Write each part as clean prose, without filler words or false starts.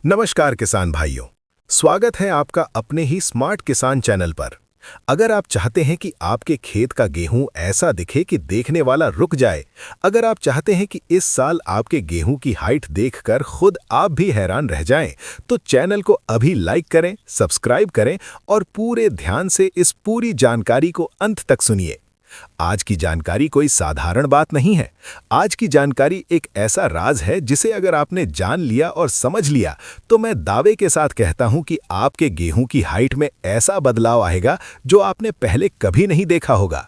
नमस्कार किसान भाइयों, स्वागत है आपका अपने ही स्मार्ट किसान चैनल पर। अगर आप चाहते हैं कि आपके खेत का गेहूं ऐसा दिखे कि देखने वाला रुक जाए, अगर आप चाहते हैं कि इस साल आपके गेहूं की हाइट देखकर खुद आप भी हैरान रह जाएं, तो चैनल को अभी लाइक करें, सब्सक्राइब करें और पूरे ध्यान से इस पूरी जानकारी को अंत तक सुनिए। आज की जानकारी कोई साधारण बात नहीं है। आज की जानकारी एक ऐसा राज है जिसे अगर आपने जान लिया और समझ लिया तो मैं दावे के साथ कहता हूं कि आपके गेहूं की हाइट में ऐसा बदलाव आएगा जो आपने पहले कभी नहीं देखा होगा।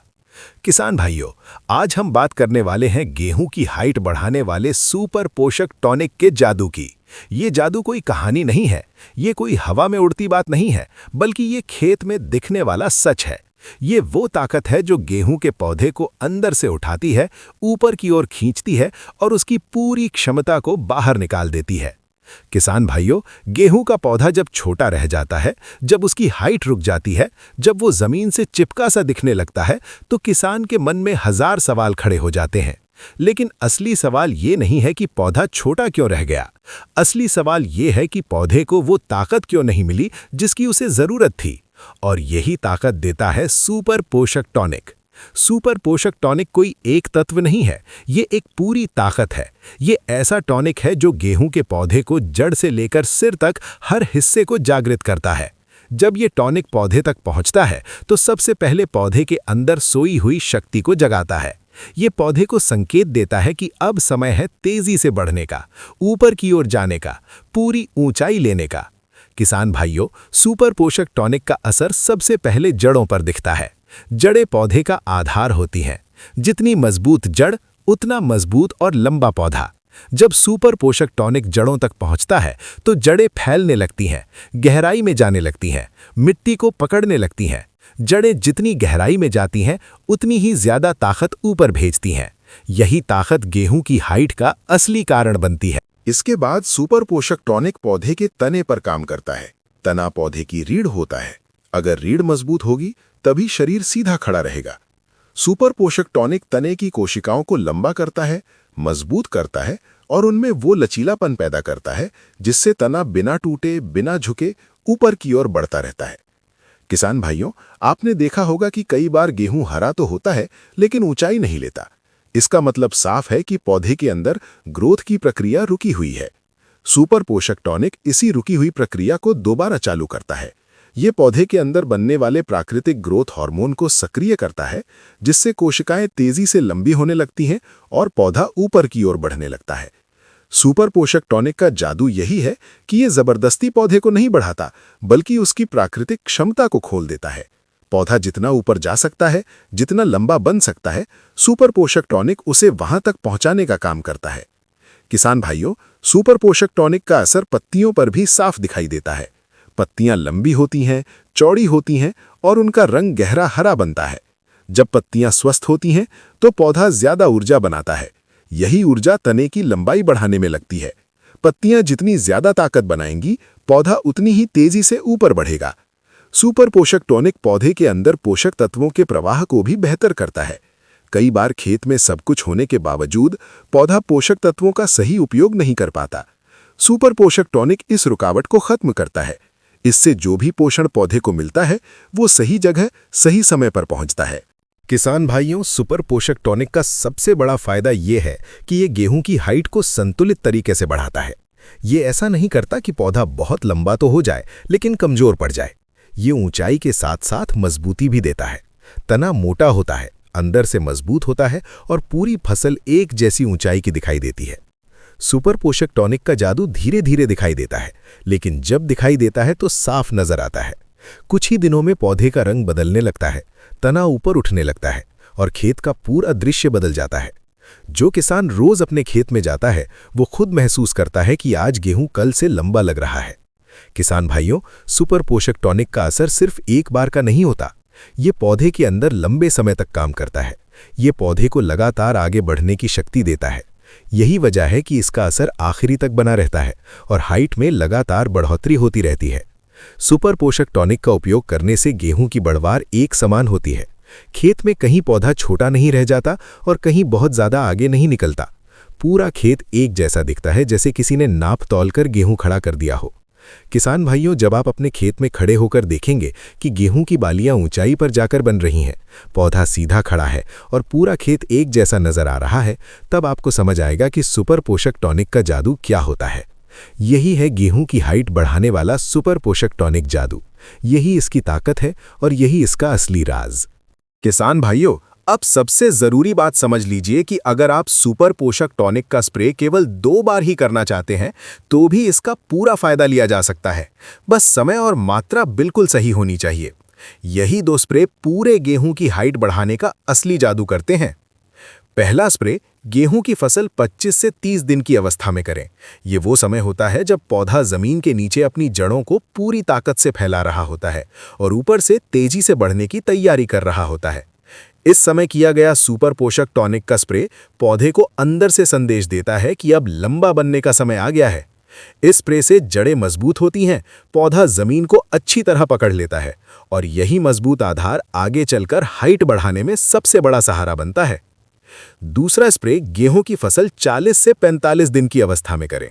किसान भाइयों, आज हम बात करने वाले हैं गेहूं की हाइट बढ़ाने वाले सुपर पोषक टॉनिक के जादू की। ये जादू कोई कहानी नहीं है, ये कोई हवा में उड़ती बात नहीं है, बल्कि ये खेत में दिखने वाला सच है। ये वो ताकत है जो गेहूं के पौधे को अंदर से उठाती है, ऊपर की ओर खींचती है और उसकी पूरी क्षमता को बाहर निकाल देती है। किसान भाइयों, गेहूं का पौधा जब छोटा रह जाता है, जब उसकी हाइट रुक जाती है, जब वो जमीन से चिपका सा दिखने लगता है, तो किसान के मन में हजार सवाल खड़े हो जाते हैं। लेकिन असली सवाल ये नहीं है कि पौधा छोटा क्यों रह गया। असली सवाल ये है कि पौधे को वो ताकत क्यों नहीं मिली जिसकी उसे जरूरत थी। और यही ताकत देता है सुपर पोषक टॉनिक। सुपर पोषक टॉनिक कोई एक तत्व नहीं है, ये एक पूरी ताकत है। ये ऐसा टॉनिक है जो गेहूं के पौधे को जड़ से लेकर सिर तक हर हिस्से को जागृत करता है। जब ये टॉनिक पौधे तक पहुंचता है तो सबसे पहले पौधे के अंदर सोई हुई शक्ति को जगाता है। ये पौधे को संकेत देता है कि अब समय है तेजी से बढ़ने का, ऊपर की ओर जाने का, पूरी ऊंचाई लेने का। किसान भाइयों, सुपर पोषक टॉनिक का असर सबसे पहले जड़ों पर दिखता है। जड़ें पौधे का आधार होती हैं। जितनी मजबूत जड़, उतना मजबूत और लंबा पौधा। जब सुपर पोषक टॉनिक जड़ों तक पहुंचता है तो जड़ें फैलने लगती हैं, गहराई में जाने लगती हैं, मिट्टी को पकड़ने लगती हैं। जड़ें जितनी गहराई में जाती हैं, उतनी ही ज्यादा ताकत ऊपर भेजती हैं। यही ताकत गेहूं की हाइट का असली कारण बनती है। इसके बाद सुपर पोषक टॉनिक पौधे के तने पर काम करता है। तना पौधे की रीढ़ होता है। अगर रीढ़ मजबूत होगी तभी शरीर सीधा खड़ा रहेगा। सुपर पोषक टॉनिक तने की कोशिकाओं को लंबा करता है, मजबूत करता है और उनमें वो लचीलापन पैदा करता है जिससे तना बिना टूटे, बिना झुके ऊपर की ओर बढ़ता रहता है। किसान भाइयों, आपने देखा होगा कि कई बार गेहूं हरा तो होता है लेकिन ऊंचाई नहीं लेता। इसका मतलब साफ है कि पौधे के अंदर ग्रोथ की प्रक्रिया रुकी हुई है। सुपर पोषक टॉनिक इसी रुकी हुई प्रक्रिया को दोबारा चालू करता है। ये पौधे के अंदर बनने वाले प्राकृतिक ग्रोथ हार्मोन को सक्रिय करता है, जिससे कोशिकाएं तेजी से लंबी होने लगती हैं और पौधा ऊपर की ओर बढ़ने लगता है। सुपर पोषक टॉनिक का जादू यही है कि ये जबरदस्ती पौधे को नहीं बढ़ाता, बल्कि उसकी प्राकृतिक क्षमता को खोल देता है। पौधा जितना ऊपर जा सकता है, जितना लंबा बन सकता है, सुपर पोषक टॉनिक उसे वहां तक पहुंचाने का काम करता है। किसान भाइयों, सुपर पोषक टॉनिक का असर पत्तियों पर भी साफ दिखाई देता है। पत्तियां लंबी होती हैं, चौड़ी होती हैं और उनका रंग गहरा हरा बनता है। जब पत्तियां स्वस्थ होती हैं तो पौधा ज्यादा ऊर्जा बनाता है। यही ऊर्जा तने की लंबाई बढ़ाने में लगती है। पत्तियां जितनी ज्यादा ताकत बनाएंगी, पौधा उतनी ही तेजी से ऊपर बढ़ेगा। सुपर पोषक टॉनिक पौधे के अंदर पोषक तत्वों के प्रवाह को भी बेहतर करता है। कई बार खेत में सब कुछ होने के बावजूद पौधा पोषक तत्वों का सही उपयोग नहीं कर पाता। सुपर पोषक टॉनिक इस रुकावट को खत्म करता है। इससे जो भी पोषण पौधे को मिलता है वो सही जगह, सही समय पर पहुंचता है। किसान भाइयों, सुपर पोषक टॉनिक का सबसे बड़ा फायदा ये है कि ये गेहूं की हाइट को संतुलित तरीके से बढ़ाता है। ये ऐसा नहीं करता कि पौधा बहुत लंबा तो हो जाए लेकिन कमजोर पड़ जाए। ये ऊंचाई के साथ साथ मजबूती भी देता है। तना मोटा होता है, अंदर से मजबूत होता है और पूरी फसल एक जैसी ऊंचाई की दिखाई देती है। सुपर पोषक टॉनिक का जादू धीरे धीरे दिखाई देता है, लेकिन जब दिखाई देता है तो साफ नजर आता है। कुछ ही दिनों में पौधे का रंग बदलने लगता है, तना ऊपर उठने लगता है और खेत का पूरा दृश्य बदल जाता है। जो किसान रोज अपने खेत में जाता है वो खुद महसूस करता है कि आज गेहूं कल से लंबा लग रहा है। किसान भाइयों, सुपर पोषक टॉनिक का असर सिर्फ एक बार का नहीं होता। ये पौधे के अंदर लंबे समय तक काम करता है। ये पौधे को लगातार आगे बढ़ने की शक्ति देता है। यही वजह है कि इसका असर आखिरी तक बना रहता है और हाइट में लगातार बढ़ोतरी होती रहती है। सुपर पोषक टॉनिक का उपयोग करने से गेहूं की बढ़वार एक समान होती है। खेत में कहीं पौधा छोटा नहीं रह जाता और कहीं बहुत ज्यादा आगे नहीं निकलता। पूरा खेत एक जैसा दिखता है, जैसे किसी ने नाप तौल कर गेहूं खड़ा कर दिया हो। किसान भाइयों, जब आप अपने खेत में खड़े होकर देखेंगे कि गेहूं की बालियां ऊंचाई पर जाकर बन रही हैं, पौधा सीधा खड़ा है और पूरा खेत एक जैसा नजर आ रहा है, तब आपको समझ आएगा कि सुपर पोषक टॉनिक का जादू क्या होता है। यही है गेहूं की हाइट बढ़ाने वाला सुपर पोषक टॉनिक जादू। यही इसकी ताकत है और यही इसका असली राज। किसान भाइयों, अब सबसे जरूरी बात समझ लीजिए कि अगर आप सुपर पोषक टॉनिक का स्प्रे केवल 2 बार ही करना चाहते हैं तो भी इसका पूरा फायदा लिया जा सकता है। बस समय और मात्रा बिल्कुल सही होनी चाहिए। यही 2 स्प्रे पूरे गेहूं की हाइट बढ़ाने का असली जादू करते हैं। पहला स्प्रे गेहूं की फसल 25 से 30 दिन की अवस्था में करें। ये वो समय होता है जब पौधा जमीन के नीचे अपनी जड़ों को पूरी ताकत से फैला रहा होता है और ऊपर से तेजी से बढ़ने की तैयारी कर रहा होता है। इस समय किया गया सुपर पोषक टॉनिक का स्प्रे पौधे को अंदर से संदेश देता है कि अब लंबा बनने का समय आ गया है। इस स्प्रे से जड़ें मजबूत होती हैं, पौधा जमीन को अच्छी तरह पकड़ लेता है और यही मजबूत आधार आगे चलकर हाइट बढ़ाने में सबसे बड़ा सहारा बनता है। दूसरा स्प्रे गेहूं की फसल 40 से 45 दिन की अवस्था में करें।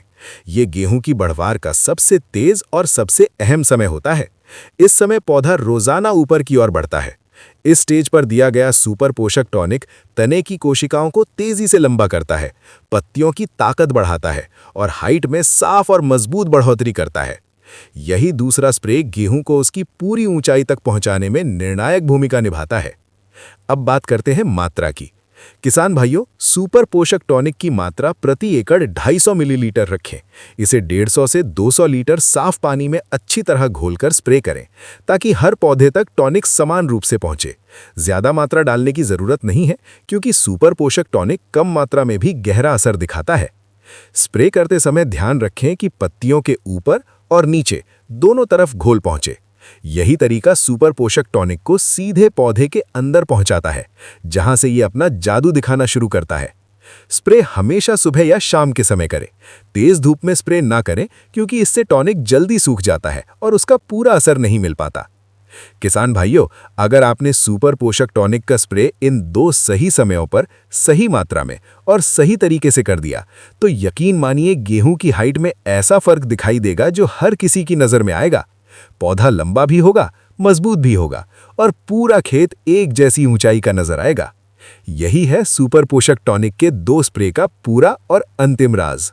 यह गेहूं की बढ़वार का सबसे तेज और सबसे अहम समय होता है। इस समय पौधा रोजाना ऊपर की ओर बढ़ता है। इस स्टेज पर दिया गया सुपर पोषक टॉनिक तने की कोशिकाओं को तेजी से लंबा करता है, पत्तियों की ताकत बढ़ाता है और हाइट में साफ और मजबूत बढ़ोतरी करता है। यही दूसरा स्प्रे गेहूं को उसकी पूरी ऊंचाई तक पहुंचाने में निर्णायक भूमिका निभाता है। अब बात करते हैं मात्रा की। किसान भाइयों, सुपर पोषक टॉनिक की मात्रा प्रति एकड़ 250 मिलीलीटर रखें। इसे 150 से 200 लीटर साफ पानी में अच्छी तरह घोलकर स्प्रे करें ताकि हर पौधे तक टॉनिक समान रूप से पहुंचे। ज्यादा मात्रा डालने की जरूरत नहीं है क्योंकि सुपर पोषक टॉनिक कम मात्रा में भी गहरा असर दिखाता है। स्प्रे करते समय ध्यान रखें कि पत्तियों के ऊपर और नीचे दोनों तरफ घोल पहुंचे। यही तरीका सुपर पोषक टॉनिक को सीधे पौधे के अंदर पहुंचाता है, जहां से ये अपना जादू दिखाना शुरू करता है। स्प्रे हमेशा सुबह या शाम के समय करें। तेज धूप में स्प्रे ना करें क्योंकि इससे टॉनिक जल्दी सूख जाता है और उसका पूरा असर नहीं मिल पाता। किसान भाइयों, अगर आपने सुपर पोषक टॉनिक का स्प्रे इन 2 सही समयों पर सही मात्रा में और सही तरीके से कर दिया तो यकीन मानिए गेहूं की हाइट में ऐसा फर्क दिखाई देगा जो हर किसी की नजर में आएगा। पौधा लंबा भी होगा, मजबूत भी होगा और पूरा खेत एक जैसी ऊंचाई का नजर आएगा। यही है सुपर पोषक टॉनिक के 2 स्प्रे का पूरा और अंतिम राज।